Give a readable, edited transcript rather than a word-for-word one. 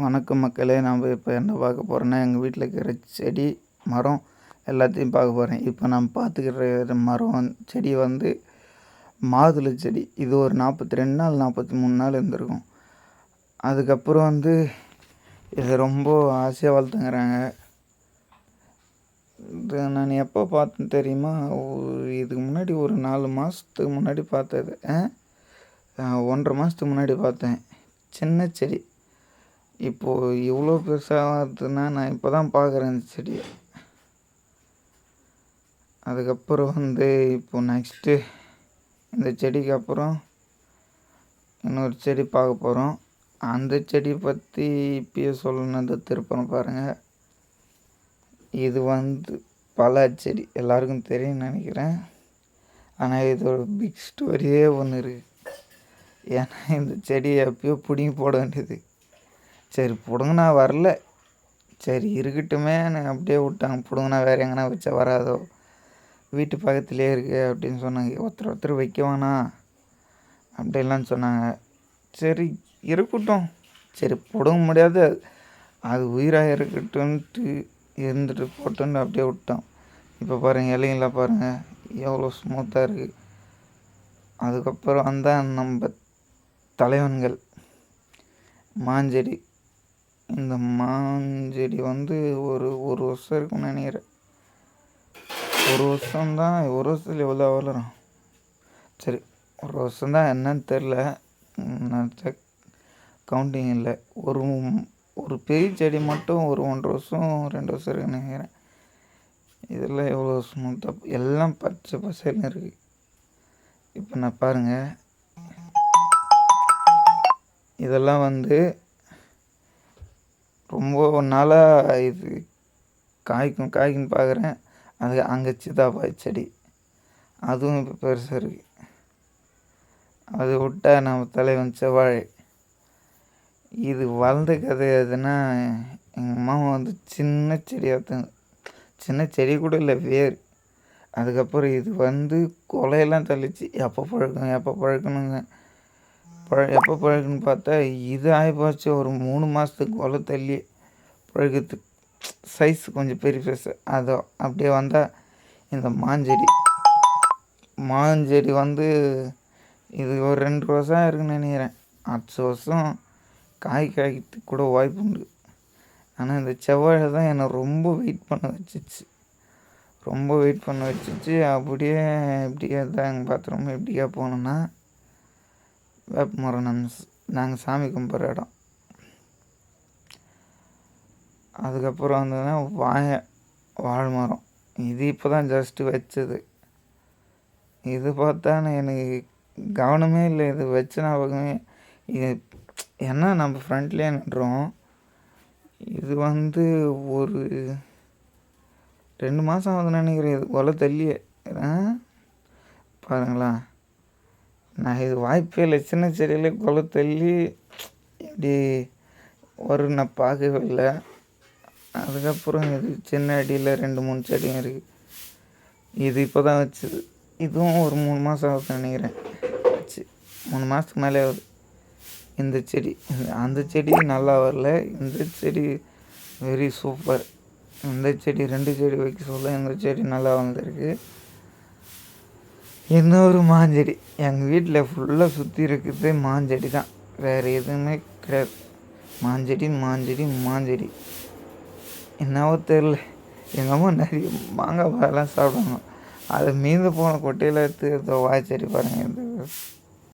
வணக்கம் மக்களே. நாம் இப்போ என்ன பார்க்க போகிறோன்னா, எங்கள் வீட்டில் இருக்கிற செடி, மரம் எல்லாத்தையும் பார்க்க போகிறேன். இப்போ நான் பார்த்துக்கிற மரம் செடி வந்து மாதுளை செடி. இது ஒரு 42 நாள் 43 நாள் இருந்திருக்கும். அதுக்கப்புறம் வந்து இது ரொம்ப ஆசையாக வளர்த்துங்கிறாங்க. இது நான் எப்போ பார்த்தேன் தெரியுமா? இதுக்கு முன்னாடி ஒரு 4 மாதத்துக்கு முன்னாடி பார்த்தது. 1.5 மாதத்துக்கு முன்னாடி பார்த்தேன். சின்ன செடி. இப்போது இவ்வளோ பெருசாகுதுன்னா நான் இப்போ தான் பார்க்குறேன் இந்த செடியை. அதுக்கப்புறம் வந்து இப்போ நெக்ஸ்ட்டு இந்த செடிக்கு அப்புறம் இன்னொரு செடி பார்க்க போகிறோம். அந்த செடியை பற்றி இப்பயே சொல்லணுன்னு திருப்பம் பாருங்கள். இது வந்து பலா செடி, எல்லாருக்கும் தெரியும்னு நினைக்கிறேன். ஆனால் இதோட பிக் ஸ்டோரியே ஒன்று இருக்குது. ஏன்னா இந்த செடியை எப்பயோ பிடிங்கி போட வேண்டியது. சரி பிடுங்கினா வரல, சரி இருக்கட்டுமே அப்படியே விட்டாங்க. பிடுங்கினா வேறு எங்கன்னா வச்சா வராதோ, வீட்டு பக்கத்துலேயே இருக்குது அப்படின்னு சொன்னாங்க. ஒருத்தர் வைக்க வேணாம் அப்படின்லாம் சொன்னாங்க. சரி இருக்கட்டும், சரி பிடுங்க முடியாது, அது உயிராக இருக்கட்டும்ன்ட்டு இருந்துட்டு போட்டோன்னு அப்படியே விட்டோம். இப்போ பாருங்கள், இலைங்களாம் பாருங்கள் எவ்வளோ ஸ்மூத்தாக இருக்குது. அதுக்கப்புறம் வந்தால் நம்ம தலைவன்கள் மாஞ்செடி. இந்த மாஞ்செடி வந்து ஒரு வருஷம் இருக்குன்னு நினைக்கிறேன். ஒரு வருஷம்தான். ஒரு வருஷத்தில் எவ்வளோ வளரும்? சரி, ஒரு வருஷம்தான், என்னன்னு தெரில, கவுண்டிங் இல்லை. ஒரு பெரிய செடி மட்டும் ஒரு 1.5 வருஷம் 2 வருஷம் இருக்குன்னு நினைக்கிறேன். இதெல்லாம் எவ்வளோ ஸ்மூத்தாக எல்லாம் பச்சை பசேல்னு இருக்குது. இப்போ நான் பாருங்கள், இதெல்லாம் வந்து ரொம்ப நாளாக இது காய்க்குன்னு பார்க்குறேன். அது அங்கே சீதாப்பாய் செடி, அதுவும் இப்போ பெருசாக இருக்குது. அது விட்டால் நம்ம தலைவன் செவ்வாழை. இது வளர்ந்த கதை எதுனா, எங்கள் அம்மா வந்து சின்ன செடியாக, சின்ன செடி கூட இல்லை, வேர். அதுக்கப்புறம் இது வந்து கொலையெல்லாம் தள்ளிச்சு. எப்போ பழக்கணுங்க. எப்போ பழகுன்னு பார்த்தா இது ஆகிப்போச்சு. ஒரு 3 மாதத்துக்கு கொலை தள்ளி பழகிறதுக்கு சைஸ் கொஞ்சம் பெரிய பெருசு. அதோ அப்படியே வந்தால் இந்த மாஞ்செடி வந்து இது ஒரு 2 வருஷம் இருக்குன்னு நினைக்கிறேன். அடுத்த வருஷம் காய்க்கிறதுக்கு கூட வாய்ப்பு உண்டு. ஆனால் இந்த செவ்வாழை தான் என்னை ரொம்ப வெயிட் பண்ண வச்சிச்சு. அப்படியே தான் எங்கள் பாத்ரூம் எப்படியா போனோன்னா, வேப்ப மரம் நாங்கள் சாமி கும்பிட்ற இடம். அதுக்கப்புறம் வந்ததுன்னா வாழை மரம். இது இப்போ தான் ஜஸ்ட்டு வச்சது. இது பார்த்தா எனக்கு கவனமே இல்லை, இது வச்ச ஞாபகமே. இது ஏன்னா நம்ம ஃப்ரண்ட்லேயே நின்றோம். இது வந்து ஒரு 2 மாதம் ஆகுதுன்னு நினைக்கிறேன். இது கொலை தள்ளியே பாருங்களா. நான் இது வாய்ப்பே இல்லை. சின்ன செடியிலே கொலை தள்ளி இப்படி நான் பார்க்கவே இல்லை. அதுக்கப்புறம் இது சின்ன அடியில் 2-3 செடியும் இருக்குது. இது இப்போ தான் வச்சுது. இதுவும் ஒரு 3 மாதம் ஆகுதுன்னு நினைக்கிறேன். 3 மாதத்துக்கு மேலே ஆகுது. இந்த செடி, அந்த செடி நல்லா வரல. இந்த செடி வெரி சூப்பர். இந்த செடி 2 செடி வைக்க சொல்ல இந்த செடி நல்லா வந்திருக்கு. இன்னொரு மாஞ்செடி. எங்கள் வீட்டில் ஃபுல்லாக சுற்றி இருக்குது மாஞ்செடி தான், வேறு எதுவுமே கிடையாது. மாஞ்செடி என்னவோ தெரில. எங்கள் அம்மா நிறைய மாங்காய் பழம்லாம் சாப்பிடுவாங்க. அதை மீந்து போன கொட்டையில் எடுத்து வாய்ச்செடி பாருங்கள். இது